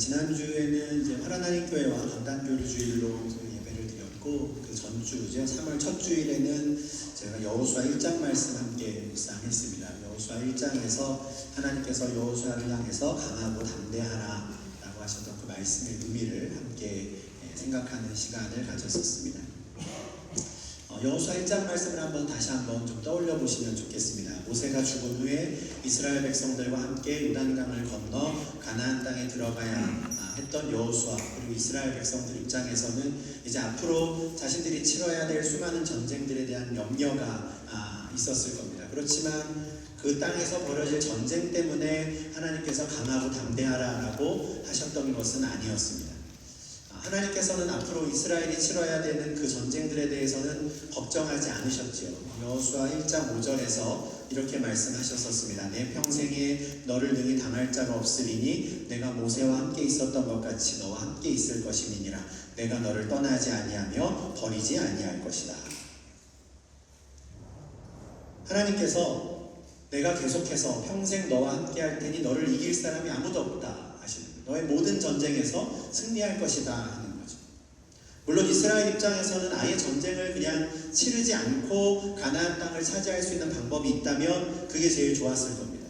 지난주에는 이제 화라나인 교회와 강단교를 주일로 예배를 드렸고, 그 전주죠. 3월 첫 주일에는 제가 여호수아 1장 말씀 함께 묵상했습니다. 여호수아 1장에서 하나님께서 여호수아를 향해서 강하고 담대하라 라고 하셨던 그 말씀의 의미를 함께 생각하는 시간을 가졌었습니다. 여호수아 1장 말씀을 다시 한번 좀 떠올려 보시면 좋겠습니다. 모세가 죽은 후에 이스라엘 백성들과 함께 요단강을 건너 가나안 땅에 들어가야 했던 여호수아, 그리고 이스라엘 백성들 입장에서는 이제 앞으로 자신들이 치러야 될 수많은 전쟁들에 대한 염려가 있었을 겁니다. 그렇지만 그 땅에서 벌어질 전쟁 때문에 하나님께서 강하고 담대하라라고 하셨던 것은 아니었습니다. 하나님께서는 앞으로 이스라엘이 치러야 되는 그 전쟁들에 대해서는 걱정하지 않으셨지요. 여호수아 1장 5절에서 이렇게 말씀하셨었습니다. 내 평생에 너를 능히 당할 자가 없으리니 내가 모세와 함께 있었던 것 같이 너와 함께 있을 것임이니라. 내가 너를 떠나지 아니하며 버리지 아니할 것이다. 하나님께서 내가 계속해서 평생 너와 함께 할 테니 너를 이길 사람이 아무도 없다 하시는 거예요. 너의 모든 전쟁에서 승리할 것이다 하는 거죠. 물론 이스라엘 입장에서는 아예 전쟁을 그냥 치르지 않고 가나안 땅을 차지할 수 있는 방법이 있다면 그게 제일 좋았을 겁니다.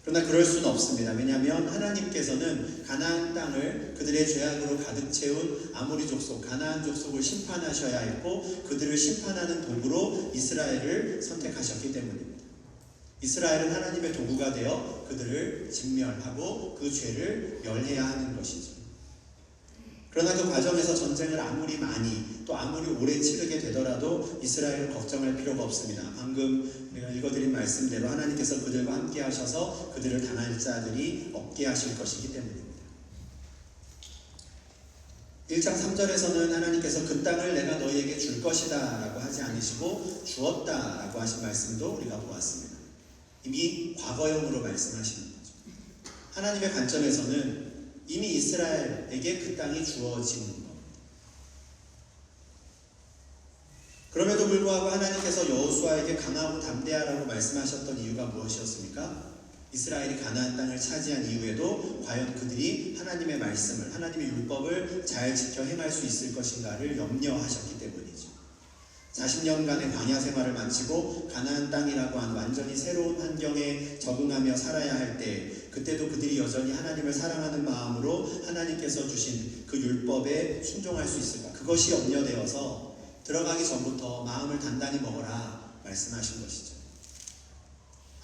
그러나 그럴 수는 없습니다. 왜냐하면 하나님께서는 가나안 땅을 그들의 죄악으로 가득 채운 아모리 족속, 가나안 족속을 심판하셔야 했고 그들을 심판하는 도구로 이스라엘을 선택하셨기 때문입니다. 이스라엘은 하나님의 도구가 되어 그들을 진멸하고 그 죄를 멸해야 하는 것이죠. 그러나 그 과정에서 전쟁을 아무리 많이 또 아무리 오래 치르게 되더라도 이스라엘은 걱정할 필요가 없습니다. 방금 우리가 읽어드린 말씀대로 하나님께서 그들과 함께 하셔서 그들을 당할 자들이 없게 하실 것이기 때문입니다. 1장 3절에서는 하나님께서 그 땅을 내가 너희에게 줄 것이다 라고 하지 않으시고 주었다 라고 하신 말씀도 우리가 보았습니다. 이미 과거형으로 말씀하시는 거죠. 하나님의 관점에서는 이미 이스라엘에게 그 땅이 주어진 겁니다. 그럼에도 불구하고 하나님께서 여호수아에게 강하고 담대하라고 말씀하셨던 이유가 무엇이었습니까? 이스라엘이 가나안 땅을 차지한 이후에도 과연 그들이 하나님의 말씀을, 하나님의 율법을 잘 지켜 행할 수 있을 것인가를 염려하셨기 때문이죠. 40년간의 광야 생활을 마치고 가나안 땅이라고 하는 완전히 새로운 환경에 적응하며 살아야 할 때 그때도 그들이 여전히 하나님을 사랑하는 마음으로 하나님께서 주신 그 율법에 순종할 수 있을까? 그것이 염려되어서 들어가기 전부터 마음을 단단히 먹어라 말씀하신 것이죠.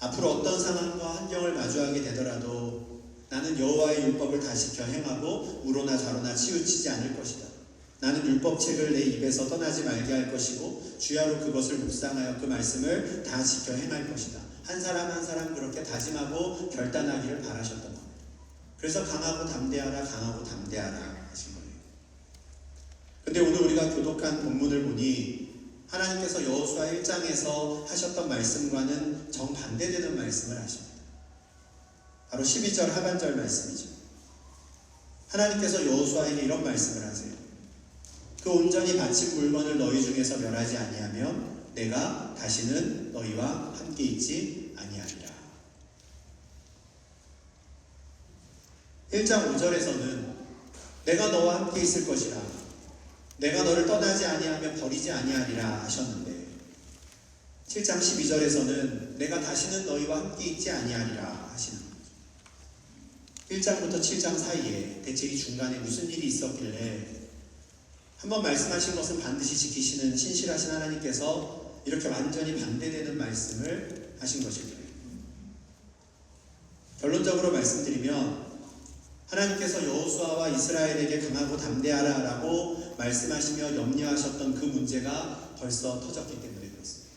앞으로 어떤 상황과 환경을 마주하게 되더라도 나는 여호와의 율법을 다 지켜 행하고 우로나 좌로나 치우치지 않을 것이다. 나는 율법책을 내 입에서 떠나지 말게 할 것이고 주야로 그것을 묵상하여 그 말씀을 다 지켜 행할 것이다. 한 사람 한 사람 그렇게 다짐하고 결단하기를 바라셨던 겁니다. 그래서 강하고 담대하라, 강하고 담대하라 하신 거예요. 근데 오늘 우리가 교독한 본문을 보니 하나님께서 여호수아 1장에서 하셨던 말씀과는 정반대되는 말씀을 하십니다. 바로 12절 하반절 말씀이죠. 하나님께서 여호수아에게 이런 말씀을 하세요. 그 온전히 바친 물건을 너희 중에서 멸하지 아니하면 내가 다시는 너희와 함께 있지 아니하리라. 1장 5절에서는 내가 너와 함께 있을 것이라, 내가 너를 떠나지 아니하면 버리지 아니하리라 하셨는데 7장 12절에서는 내가 다시는 너희와 함께 있지 아니하리라 하시는 거죠. 1장부터 7장 사이에 대체 이 중간에 무슨 일이 있었길래 한번 말씀하신 것은 반드시 지키시는 신실하신 하나님께서 이렇게 완전히 반대되는 말씀을 하신 것일까요? 결론적으로 말씀드리면 하나님께서 여호수아와 이스라엘에게 강하고 담대하라 라고 말씀하시며 염려하셨던 그 문제가 벌써 터졌기 때문에 그렇습니다.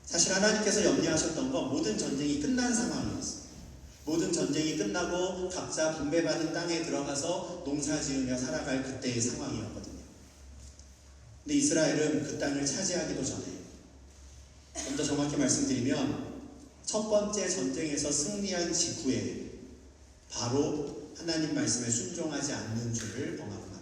사실 하나님께서 염려하셨던 건 모든 전쟁이 끝난 상황이었어요. 모든 전쟁이 끝나고 각자 분배받은 땅에 들어가서 농사 지으며 살아갈 그때의 상황이었거든요. 근데 이스라엘은 그 땅을 차지하기도 전에, 좀 더 정확히 말씀드리면 첫 번째 전쟁에서 승리한 직후에 바로 하나님 말씀에 순종하지 않는 죄를 범하고 납니다.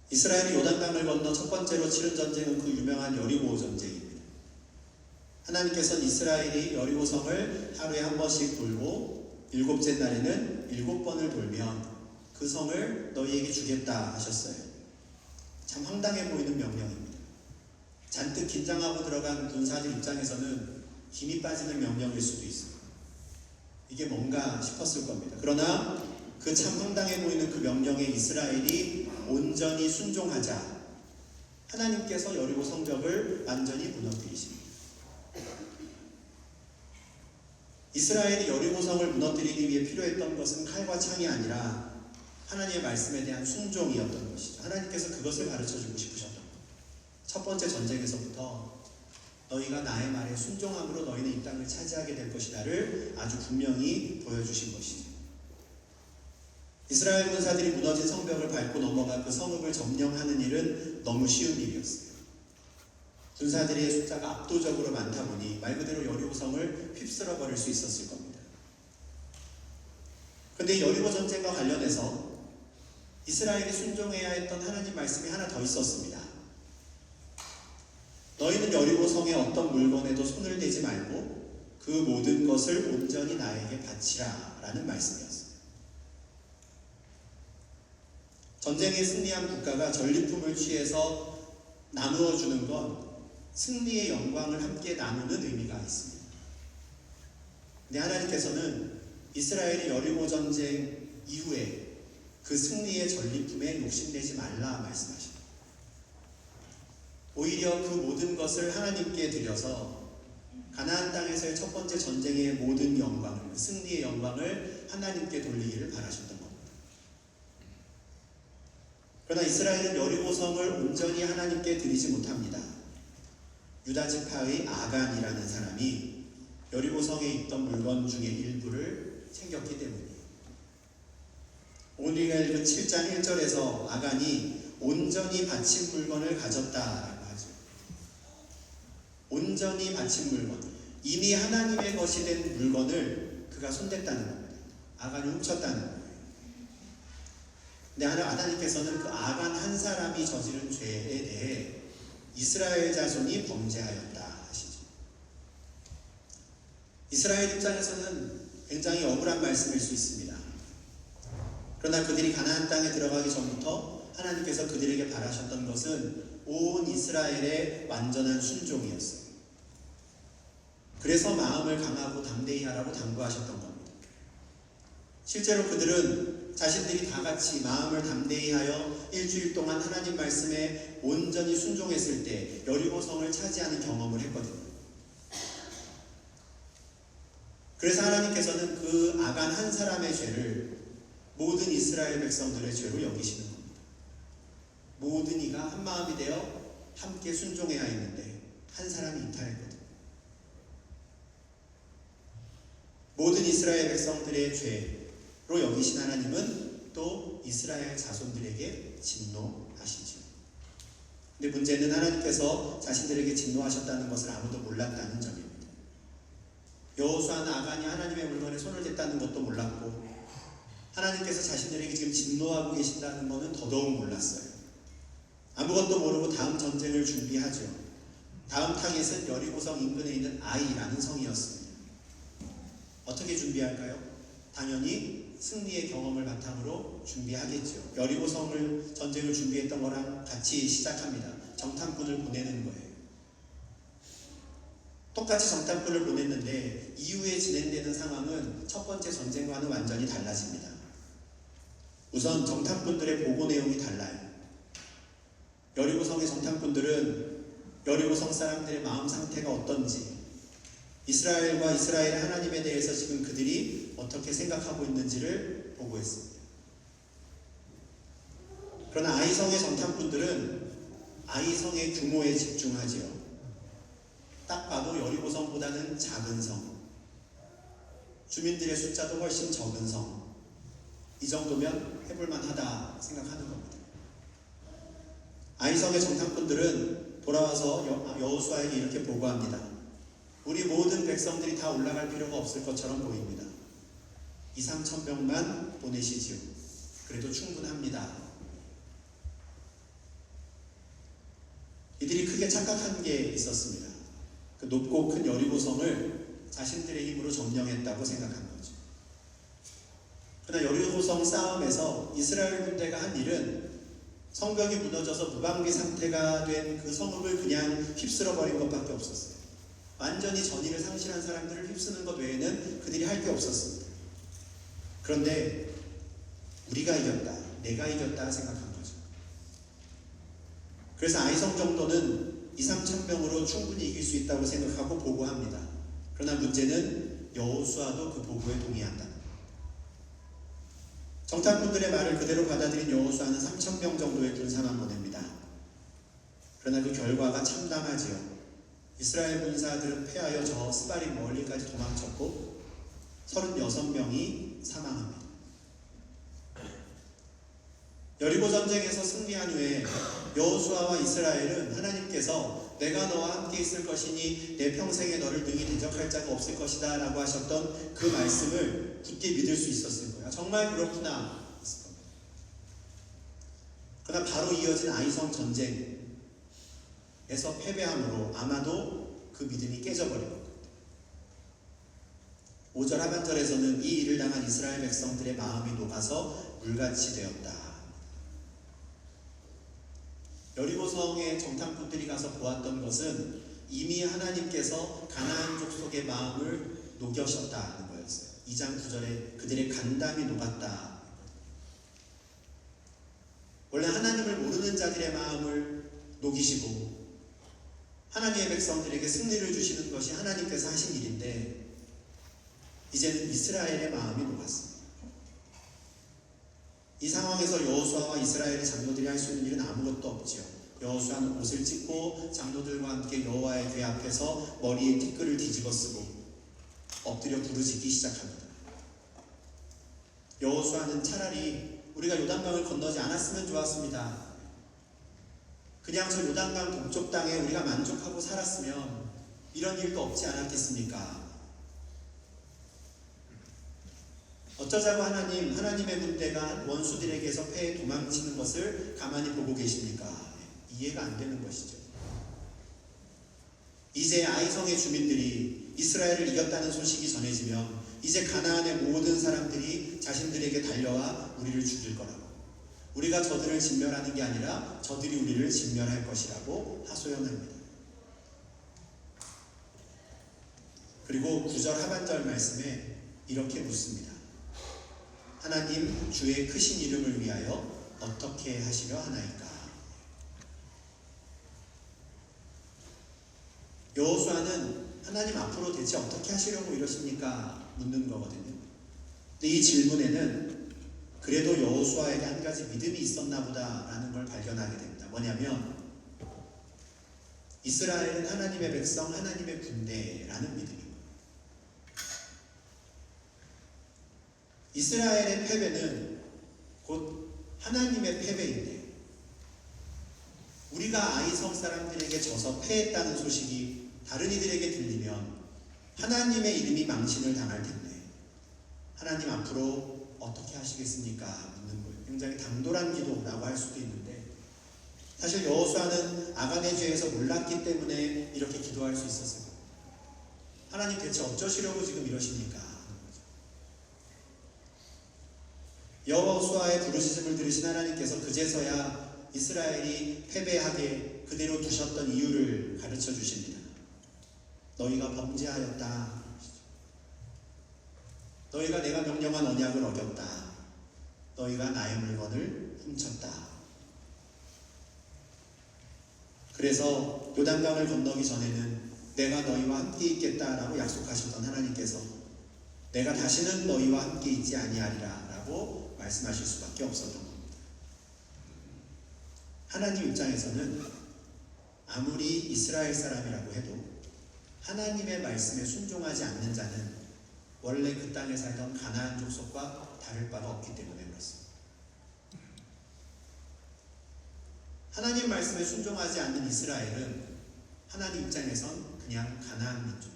이스라엘이 요단강을 건너 첫 번째로 치른 전쟁은 그 유명한 여리고 전쟁입니다. 하나님께서는 이스라엘이 여리고성을 하루에 한 번씩 돌고 일곱째 날에는 7번을 돌면 그 성을 너희에게 주겠다 하셨어요. 참 황당해 보이는 명령입니다. 잔뜩 긴장하고 들어간 군사들 입장에서는 힘이 빠지는 명령일 수도 있어요. 이게 뭔가 싶었을 겁니다. 그러나 그 참 황당해 보이는 그 명령에 이스라엘이 온전히 순종하자 하나님께서 여리고 성벽을 완전히 무너뜨리십니다. 이스라엘이 여리고성을 무너뜨리기 위해 필요했던 것은 칼과 창이 아니라 하나님의 말씀에 대한 순종이었던 것이죠. 하나님께서 그것을 가르쳐주고 싶으셨던 것. 첫 번째 전쟁에서부터 너희가 나의 말에 순종함으로 너희는 이 땅을 차지하게 될 것이다를 아주 분명히 보여주신 것이죠. 이스라엘 군사들이 무너진 성벽을 밟고 넘어가 그 성읍을 점령하는 일은 너무 쉬운 일이었어요. 군사들의 숫자가 압도적으로 많다 보니 말 그대로 여리고성을 휩쓸어 버릴 수 있었을 겁니다. 그런데 여리고 전쟁과 관련해서 이스라엘이 순종해야 했던 하나님 말씀이 하나 더 있었습니다. 너희는 여리고성의 어떤 물건에도 손을 대지 말고 그 모든 것을 온전히 나에게 바치라 라는 말씀이었어요. 전쟁에 승리한 국가가 전리품을 취해서 나누어 주는 건 승리의 영광을 함께 나누는 의미가 있습니다. 근데 하나님께서는 이스라엘이 여리고 전쟁 이후에 그 승리의 전리품에 욕심내지 말라 말씀하십니다. 오히려 그 모든 것을 하나님께 드려서 가나안 땅에서의 첫 번째 전쟁의 모든 영광을, 승리의 영광을 하나님께 돌리기를 바라셨던 겁니다. 그러나 이스라엘은 여리고성을 온전히 하나님께 드리지 못합니다. 유다 지파의 아간이라는 사람이 여리고성에 있던 물건 중에 일부를 챙겼기 때문이에요. 오늘 읽은 7장 1절에서 아간이 온전히 바친 물건을 가졌다라고 하죠. 온전히 바친 물건, 이미 하나님의 것이 된 물건을 그가 손댔다는 겁니다. 아간이 훔쳤다는 거예요. 근데 하나님께서는 그 아간 한 사람이 저지른 죄에 대해 이스라엘 자손이 범죄하였다 하시죠. 이스라엘 입장에서는 굉장히 억울한 말씀일 수 있습니다. 그러나 그들이 가나안 땅에 들어가기 전부터 하나님께서 그들에게 바라셨던 것은 온 이스라엘의 완전한 순종이었어요. 그래서 마음을 강하고 담대히 하라고 당부하셨던 겁니다. 실제로 그들은 자신들이 다 같이 마음을 담대히 하여 일주일 동안 하나님 말씀에 온전히 순종했을 때 여리고성을 차지하는 경험을 했거든요. 그래서 하나님께서는 그 아간 한 사람의 죄를 모든 이스라엘 백성들의 죄로 여기시는 겁니다. 모든 이가 한 마음이 되어 함께 순종해야 했는데 한 사람이 이탈했거든요. 모든 이스라엘 백성들의 죄로 여기신 하나님은 또 이스라엘 자손들에게 진노하시죠. 근데 문제는 하나님께서 자신들에게 진노하셨다는 것을 아무도 몰랐다는 점입니다. 여호수아는 아간이 하나님의 물건에 손을 댔다는 것도 몰랐고 하나님께서 자신들에게 지금 진노하고 계신다는 것은 더더욱 몰랐어요. 아무것도 모르고 다음 전쟁을 준비하죠. 다음 타겟은 여리고성 인근에 있는 아이라는 성이었습니다. 어떻게 준비할까요? 당연히 승리의 경험을 바탕으로 준비하겠죠. 여리고성을 전쟁을 준비했던 거랑 같이 시작합니다. 정탐꾼을 보내는 거예요. 똑같이 정탐꾼을 보냈는데 이후에 진행되는 상황은 첫 번째 전쟁과는 완전히 달라집니다. 우선 정탐꾼들의 보고 내용이 달라요. 여리고성의 정탐꾼들은 여리고성 사람들의 마음 상태가 어떤지, 이스라엘과 이스라엘 하나님에 대해서 지금 그들이 어떻게 생각하고 있는지를 보고했습니다. 그러나 아이성의 정탐꾼들은 아이성의 규모에 집중하지요. 딱 봐도 여리고성보다는 작은 성, 주민들의 숫자도 훨씬 적은 성, 이 정도면 해볼만하다 생각하는 겁니다. 아이성의 정탐꾼들은 돌아와서 여호수아에게 이렇게 보고합니다. 우리 모든 백성들이 다 올라갈 필요가 없을 것처럼 보입니다. 2-3천 명만 보내시지요. 그래도 충분합니다. 이들이 크게 착각한 게 있었습니다. 그 높고 큰 여리고성을 자신들의 힘으로 점령했다고 생각한 거죠. 그러나 여리고성 싸움에서 이스라엘 군대가 한 일은 성벽이 무너져서 무방비 상태가 된 그 성읍을 그냥 휩쓸어 버린 것밖에 없었어요. 완전히 전의를 상실한 사람들을 휩쓰는 것 외에는 그들이 할 게 없었습니다. 그런데 우리가 이겼다, 내가 이겼다 생각한 거죠. 그래서 아이성 정도는 2-3천 명으로 충분히 이길 수 있다고 생각하고 보고합니다. 그러나 문제는 여호수아도 그 보고에 동의한다. 정탐꾼들의 말을 그대로 받아들인 여호수아는 3,000명 정도의 군사만 보냅니다. 그러나 그 결과가 참담하지요. 이스라엘 군사들은 패하여 저 스바림 멀리까지 도망쳤고 36명이 사망합니다. 여리고 전쟁에서 승리한 후에 여호수아와 이스라엘은 하나님께서 내가 너와 함께 있을 것이니 내 평생에 너를 능히 대적할 자가 없을 것이다 라고 하셨던 그 말씀을 굳게 믿을 수 있었을 거예요. 정말 그렇구나. 그러나 바로 이어진 아이성 전쟁에서 패배함으로 아마도 그 믿음이 깨져버린 것 같아요. 5절 하반절에서는 이 일을 당한 이스라엘 백성들의 마음이 녹아서 물같이 되었다. 여리고성의 정탐꾼들이 가서 보았던 것은 이미 하나님께서 가나안 족속의 마음을 녹여셨다는 거였어요. 2장 9절에 그들의 간담이 녹았다. 원래 하나님을 모르는 자들의 마음을 녹이시고 하나님의 백성들에게 승리를 주시는 것이 하나님께서 하신 일인데 이제는 이스라엘의 마음이 녹았습니다. 이 상황에서 여호수아와 이스라엘의 장로들이 할 수 있는 일은 아무것도 없지요. 여호수아는 옷을 찢고 장로들과 함께 여호와의 궤 앞에서 머리에 티끌을 뒤집어 쓰고 엎드려 부르짖기 시작합니다. 여호수아는 차라리 우리가 요단강을 건너지 않았으면 좋았습니다. 그냥 저 요단강 동쪽 땅에 우리가 만족하고 살았으면 이런 일도 없지 않았겠습니까? 어쩌자고 하나님의 군대가 원수들에게서 패해 도망치는 것을 가만히 보고 계십니까? 이해가 안 되는 것이죠. 이제 아이성의 주민들이 이스라엘을 이겼다는 소식이 전해지면 이제 가나안의 모든 사람들이 자신들에게 달려와 우리를 죽일 거라고, 우리가 저들을 진멸하는 게 아니라 저들이 우리를 진멸할 것이라고 하소연합니다. 그리고 9절 하반절 말씀에 이렇게 묻습니다. 하나님 주의 크신 이름을 위하여 어떻게 하시려 하나이까? 여호수아는 하나님 앞으로 대체 어떻게 하시려고 이러십니까? 묻는 거거든요. 근데 이 질문에는 그래도 여호수아에게 한 가지 믿음이 있었나 보다라는 걸 발견하게 됩니다. 뭐냐면 이스라엘은 하나님의 백성, 하나님의 군대라는 믿음입니다. 이스라엘의 패배는 곧 하나님의 패배인데 우리가 아이성 사람들에게 져서 패했다는 소식이 다른 이들에게 들리면 하나님의 이름이 망신을 당할 텐데 하나님 앞으로 어떻게 하시겠습니까? 묻는 거예요. 굉장히 당돌한 기도라고 할 수도 있는데 사실 여호수아는 아간의 죄에서 몰랐기 때문에 이렇게 기도할 수 있었어요. 하나님 대체 어쩌시려고 지금 이러십니까? 여호수아의 부르짖음을 들으신 하나님께서 그제서야 이스라엘이 패배하게 그대로 두셨던 이유를 가르쳐 주십니다. 너희가 범죄하였다. 너희가 내가 명령한 언약을 어겼다. 너희가 나의 물건을 훔쳤다. 그래서 요단강을 건너기 전에는 내가 너희와 함께 있겠다라고 약속하셨던 하나님께서 내가 다시는 너희와 함께 있지 아니하리라 라고 말씀하실 수밖에 없었던 겁니다. 하나님 입장에서는 아무리 이스라엘 사람이라고 해도 하나님의 말씀에 순종하지 않는 자는 원래 그 땅에 살던 가나안 족속과 다를 바가 없기 때문에 그렇습니다. 하나님 말씀에 순종하지 않는 이스라엘은 하나님 입장에선 그냥 가나안 민족이었어요.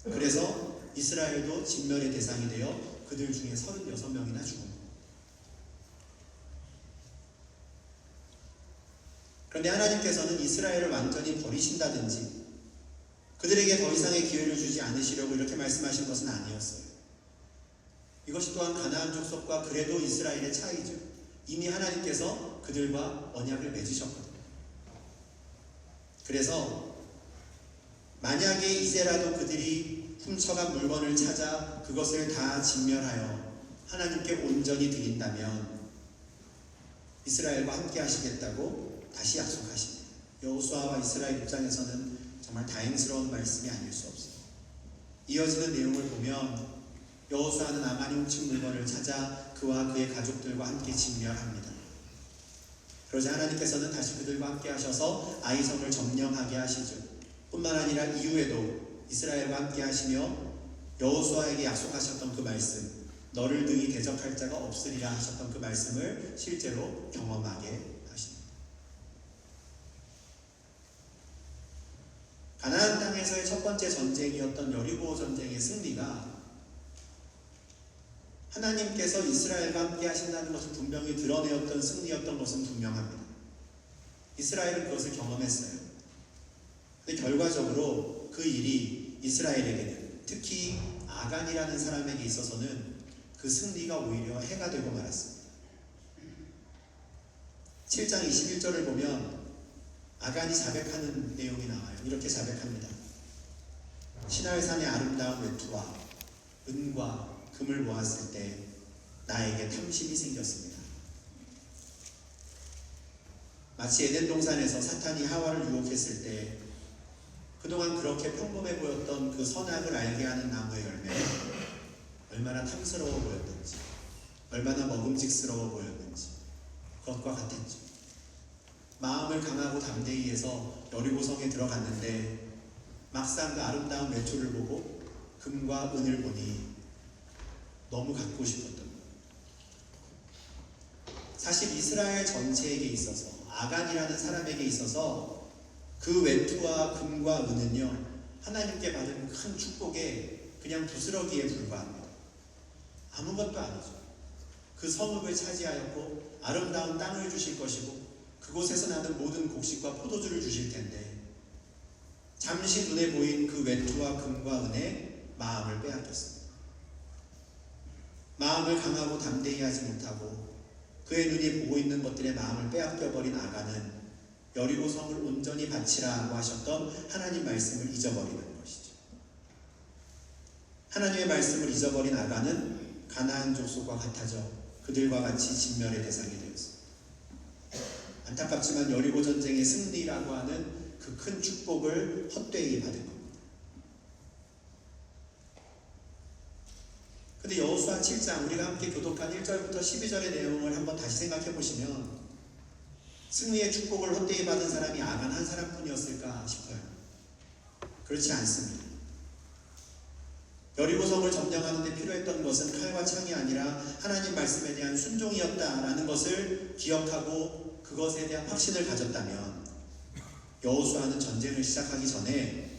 그래서 이스라엘도 진멸의 대상이 되어 그들 중에 36명이나 죽은 겁니다. 그런데 하나님께서는 이스라엘을 완전히 버리신다든지 그들에게 더 이상의 기회를 주지 않으시려고 이렇게 말씀하신 것은 아니었어요. 이것이 또한 가나안 족속과 그래도 이스라엘의 차이죠. 이미 하나님께서 그들과 언약을 맺으셨거든요. 그래서 만약에 이제라도 그들이 훔쳐간 물건을 찾아 그것을 다 진멸하여 하나님께 온전히 드린다면 이스라엘과 함께 하시겠다고 다시 약속하십니다. 여호수아와 이스라엘 입장에서는 정말 다행스러운 말씀이 아닐 수 없어요. 이어지는 내용을 보면 여호수아는 아간이 훔친 물건을 찾아 그와 그의 가족들과 함께 진멸합니다. 그러자 하나님께서는 다시 그들과 함께 하셔서 아이성을 점령하게 하시죠. 뿐만 아니라 이후에도 이스라엘과 함께 하시며 여호수아에게 약속하셨던 그 말씀, 너를 능히 대적할 자가 없으리라 하셨던 그 말씀을 실제로 경험하게 하십니다. 가나안 땅에서의 첫 번째 전쟁이었던 여리고 전쟁의 승리가 하나님께서 이스라엘과 함께 하신다는 것을 분명히 드러내었던 승리였던 것은 분명합니다. 이스라엘은 그것을 경험했어요. 그런데 결과적으로 그 일이 이스라엘에게는, 특히 아간이라는 사람에게 있어서는 그 승리가 오히려 해가 되고 말았습니다. 7장 21절을 보면 아간이 자백하는 내용이 나와요. 이렇게 자백합니다. 시날산의 아름다운 외투와 은과 금을 모았을 때 나에게 탐심이 생겼습니다. 마치 에덴 동산에서 사탄이 하와를 유혹했을 때 그동안 그렇게 평범해 보였던 그 선악을 알게 하는 나무의 열매가 얼마나 탐스러워 보였는지, 얼마나 먹음직스러워 보였는지 그것과 같았죠. 마음을 강하고 담대히 해서 여리고성에 들어갔는데 막상 그 아름다운 외투를 보고 금과 은을 보니 너무 갖고 싶었던 거예요. 사실 이스라엘 전체에게 있어서, 아간이라는 사람에게 있어서 그 외투와 금과 은은요, 하나님께 받은 큰 축복에 그냥 부스러기에 불과합니다. 아무것도 아니죠. 그 성읍을 차지하였고 아름다운 땅을 주실 것이고 그곳에서 나는 모든 곡식과 포도주를 주실 텐데 잠시 눈에 보인 그 외투와 금과 은에 마음을 빼앗겼습니다. 마음을 강하고 담대히 하지 못하고 그의 눈이 보고 있는 것들의 마음을 빼앗겨버린 아간은 여리고성을 온전히 바치라고 하셨던 하나님 말씀을 잊어버리는 것이죠. 하나님의 말씀을 잊어버린 아간은 가나안 족속과 같아져 그들과 같이 진멸의 대상이 되었습니다. 안타깝지만 여리고 전쟁의 승리라고 하는 그 큰 축복을 헛되이 받은 겁니다. 근데 여호수아 7장 우리가 함께 교독한 1절부터 12절의 내용을 한번 다시 생각해 보시면 승리의 축복을 헛되이 받은 사람이 아간 한 사람뿐이었을까 싶어요. 그렇지 않습니다. 여리고성을 점령하는 데 필요했던 것은 칼과 창이 아니라 하나님 말씀에 대한 순종이었다라는 것을 기억하고 그것에 대한 확신을 가졌다면 여호수아는 전쟁을 시작하기 전에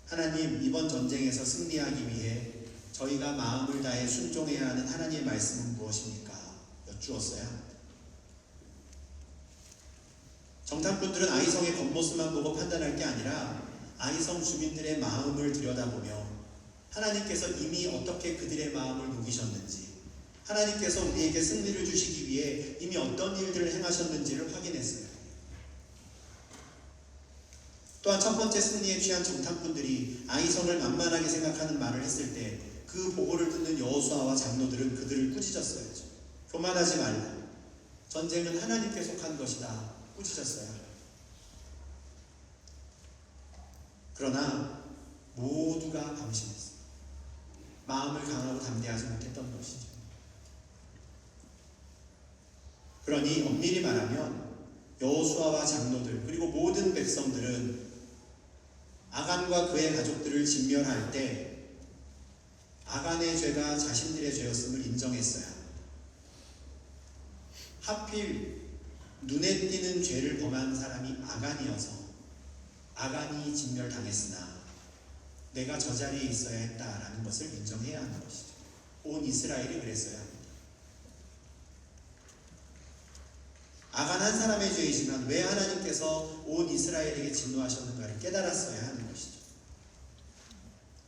하나님, 이번 전쟁에서 승리하기 위해 저희가 마음을 다해 순종해야 하는 하나님의 말씀은 무엇입니까? 여쭈었어야 합니다. 정탐꾼들은 아이성의 겉모습만 보고 판단할 게 아니라 아이성 주민들의 마음을 들여다보며 하나님께서 이미 어떻게 그들의 마음을 녹이셨는지, 하나님께서 우리에게 승리를 주시기 위해 이미 어떤 일들을 행하셨는지를 확인했어요. 또한 첫 번째 승리에 취한 정탐꾼들이 아이성을 만만하게 생각하는 말을 했을 때 그 보고를 듣는 여호수아와 장로들은 그들을 꾸짖었어요. 교만하지 말라. 전쟁은 하나님께 속한 것이다. 꾸짖었어요. 그러나 모두가 방심했어요. 마음을 강하고 담대하지 못했던 것이죠. 그러니 엄밀히 말하면 여호수아와 장로들 그리고 모든 백성들은 아간과 그의 가족들을 진멸할 때 아간의 죄가 자신들의 죄였음을 인정했어야 합니다. 하필 눈에 띄는 죄를 범한 사람이 아간이어서 아간이 진멸당했으나 내가 저 자리에 있어야 했다라는 것을 인정해야 하는 것이죠. 온 이스라엘이 그랬어야 합니다. 아간 한 사람의 죄이지만 왜 하나님께서 온 이스라엘에게 진노하셨는가를 깨달았어야 하는 것이죠.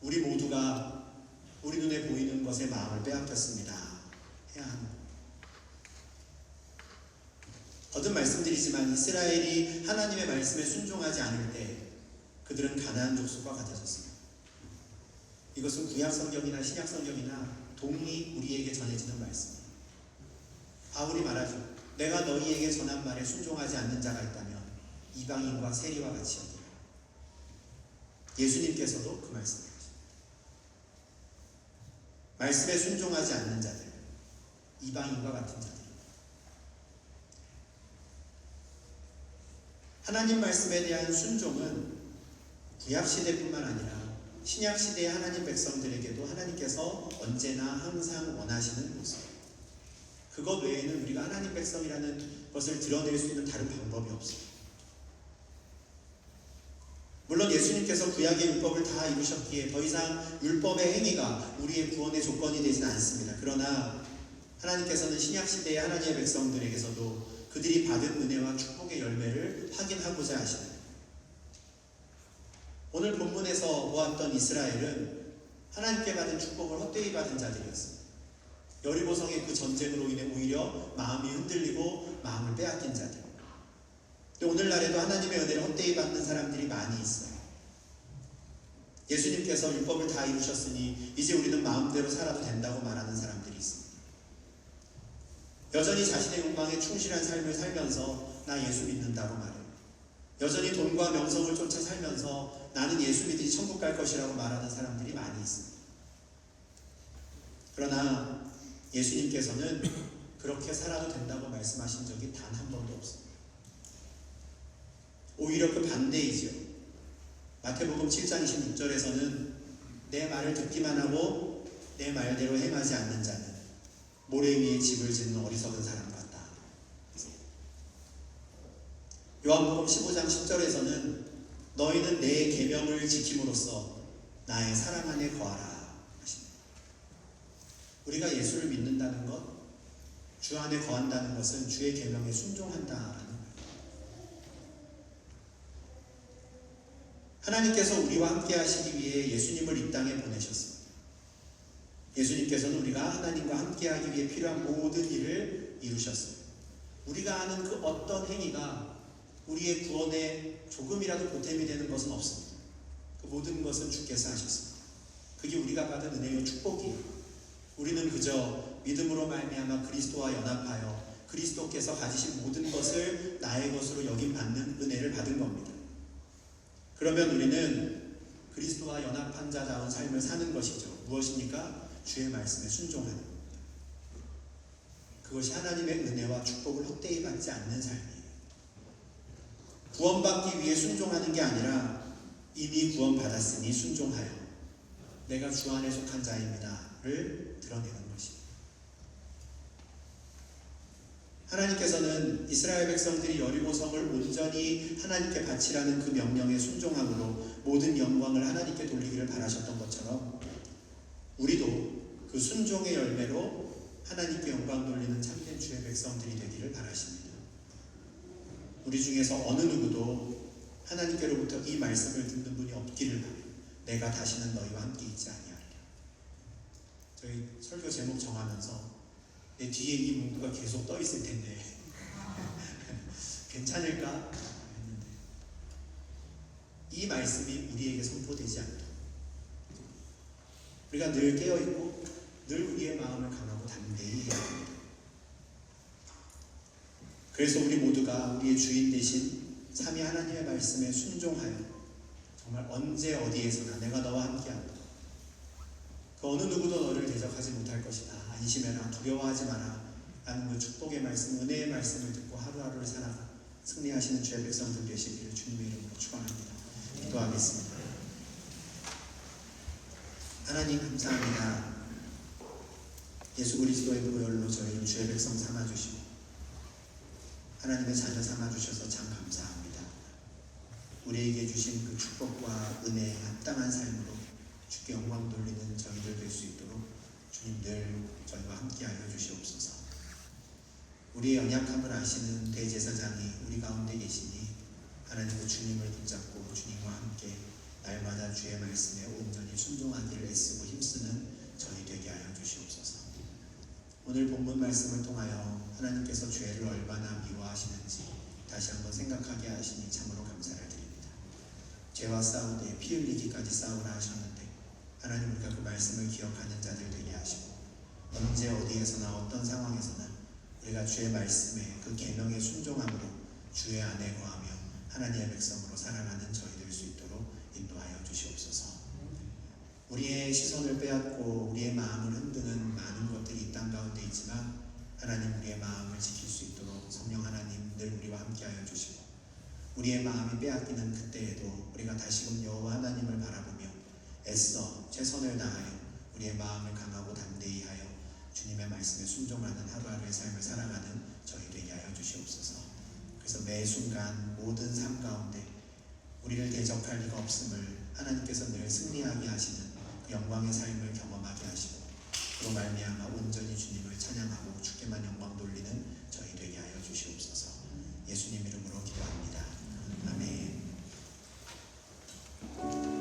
우리 모두가 우리 눈에 보이는 것에 마음을 빼앗겼습니다 해야 하는 것. 거듭 말씀드리지만 이스라엘이 하나님의 말씀에 순종하지 않을 때 그들은 가나안 족속과 같아졌습니다. 이것은 구약 성경이나 신약 성경이나 동일히 우리에게 전해지는 말씀이에요. 바울이 말하죠. 내가 너희에게 전한 말에 순종하지 않는 자가 있다면 이방인과 세리와 같이 여기라. 예수님께서도 그 말씀을 하십니다. 말씀에 순종하지 않는 자들, 이방인과 같은 자들. 하나님 말씀에 대한 순종은 구약 시대뿐만 아니라 신약 시대의 하나님 백성들에게도 하나님께서 언제나 항상 원하시는 모습. 그것 외에는 우리가 하나님 백성이라는 것을 드러낼 수 있는 다른 방법이 없습니다. 물론 예수님께서 구약의 율법을 다 이루셨기에 더 이상 율법의 행위가 우리의 구원의 조건이 되지는 않습니다. 그러나 하나님께서는 신약 시대의 하나님의 백성들에게서도 그들이 받은 은혜와 축복의 열매를 확인하고자 하십니다. 오늘 본문에서 보았던 이스라엘은 하나님께 받은 축복을 헛되이 받은 자들이었습니다. 여리고성의 그 전쟁으로 인해 오히려 마음이 흔들리고 마음을 빼앗긴 자들. 오늘날에도 하나님의 은혜를 헛되이 받는 사람들이 많이 있어요. 예수님께서 율법을 다 이루셨으니 이제 우리는 마음대로 살아도 된다고 말하는 사람들이 있습니다. 여전히 자신의 욕망에 충실한 삶을 살면서 나 예수 믿는다고 말해요. 여전히 돈과 명성을 쫓아 살면서 나는 예수 믿으니 천국 갈 것이라고 말하는 사람들이 많이 있습니다. 그러나 예수님께서는 그렇게 살아도 된다고 말씀하신 적이 단 한 번도 없습니다. 오히려 그 반대이죠. 마태복음 7장 26절에서는 내 말을 듣기만 하고 내 말대로 행하지 않는 자는 모래 위에 집을 짓는 어리석은 사람 같다. 요한복음 15장 10절에서는 너희는 내 계명을 지킴으로써 나의 사랑 안에 거하라 하십니다. 우리가 예수를 믿는다는 것, 주 안에 거한다는 것은 주의 계명에 순종한다라는 거예요. 하나님께서 우리와 함께 하시기 위해 예수님을 이 땅에 보내셨습니다. 예수님께서는 우리가 하나님과 함께 하기 위해 필요한 모든 일을 이루셨습니다. 우리가 하는 그 어떤 행위가 우리의 구원에 조금이라도 보탬이 되는 것은 없습니다. 그 모든 것은 주께서 하셨습니다. 그게 우리가 받은 은혜요 축복이에요. 우리는 그저 믿음으로 말미암아 그리스도와 연합하여 그리스도께서 가지신 모든 것을 나의 것으로 여김받는 은혜를 받은 겁니다. 그러면 우리는 그리스도와 연합한 자다운 삶을 사는 것이죠. 무엇입니까? 주의 말씀에 순종하는 겁니다. 그것이 하나님의 은혜와 축복을 헛되이 받지 않는 삶이에요. 구원받기 위해 순종하는 게 아니라 이미 구원받았으니 순종하여 내가 주 안에 속한 자입니다를 드러내는 것입니다. 하나님께서는 이스라엘 백성들이 여리고성을 온전히 하나님께 바치라는 그 명령에 순종함으로 모든 영광을 하나님께 돌리기를 바라셨던 것처럼 우리도 그 순종의 열매로 하나님께 영광 돌리는 참된 주의 백성들이 되기를 바라십니다. 우리 중에서 어느 누구도 하나님께로부터 이 말씀을 듣는 분이 없기를 바라요. 내가 다시는 너희와 함께 있지 아니하리라. 저희 설교 제목 정하면서 내 뒤에 이 문구가 계속 떠 있을 텐데 괜찮을까 했는데 이 말씀이 우리에게 선포되지 않도록 우리가 늘 깨어있고 늘 우리의 마음을 강하고 담대히 해야 합니다. 그래서 우리 모두가 우리의 주인 되신 삼위 하나님의 말씀에 순종하여 정말 언제 어디에서나 내가 너와 함께한다. 그 어느 누구도 너를 대적하지 못할 것이다. 안심해라. 두려워하지 마라. 라는 그 축복의 말씀, 은혜의 말씀을 듣고 하루하루를 살아가 승리하시는 주의 백성들 되시기를 주님의 이름으로 축원합니다. 기도하겠습니다. 하나님 감사합니다. 예수 그리스도의 보혈로 저희를 주의 백성 삼아주시고 하나님의 자녀 삼아주셔서 참 감사합니다. 우리에게 주신 그 축복과 은혜에 합당한 삶으로 주께 영광 돌리는 저희들 될 수 있도록 주님 늘 저희와 함께하여 주시옵소서. 우리의 연약함을 아시는 대제사장이 우리 가운데 계시니 하나님 그 주님을 붙잡고 주님과 함께 날마다 주의 말씀에 온전히 순종하기를 애쓰고 힘쓰는 저희 되게 하여 주시옵소서. 오늘 본문 말씀을 통하여 하나님께서 죄를 얼마나 미워하시는지 다시 한번 생각하게 하시니 참으로 감사를 드립니다. 죄와 싸우되 피 흘리기까지 싸우라 하셨는데 하나님 우리가 그 말씀을 기억하는 자들 되게 하시고 언제 어디에서나 어떤 상황에서나 우리가 주의 말씀에 그 계명에 순종함으로 주의 안에 거하며 하나님의 백성으로 살아가는 저희 될 수 있도록 인도하여 주시옵소서. 우리의 시선을 빼앗고 우리의 마음을 흔드는 많은 것들이 이 땅 가운데 있지만 하나님 우리의 마음을 지킬 수 있도록 성령 하나님 늘 우리와 함께하여 주시고 우리의 마음이 빼앗기는 그때에도 우리가 다시금 여호와 하나님을 바라보며 애써 최선을 다하여 우리의 마음을 강하고 담대히 하여 주님의 말씀에 순종하는 하루하루의 삶을 살아가는 저희 되게 하여 주시옵소서. 그래서 매 순간 모든 삶 가운데 우리를 대적할 리가 없음을 하나님께서 늘 승리하게 하시는 그 영광의 삶을 경험하게 하시고 그로 말미암아 온전히 주님을 찬양하고 주께만 영광 돌리는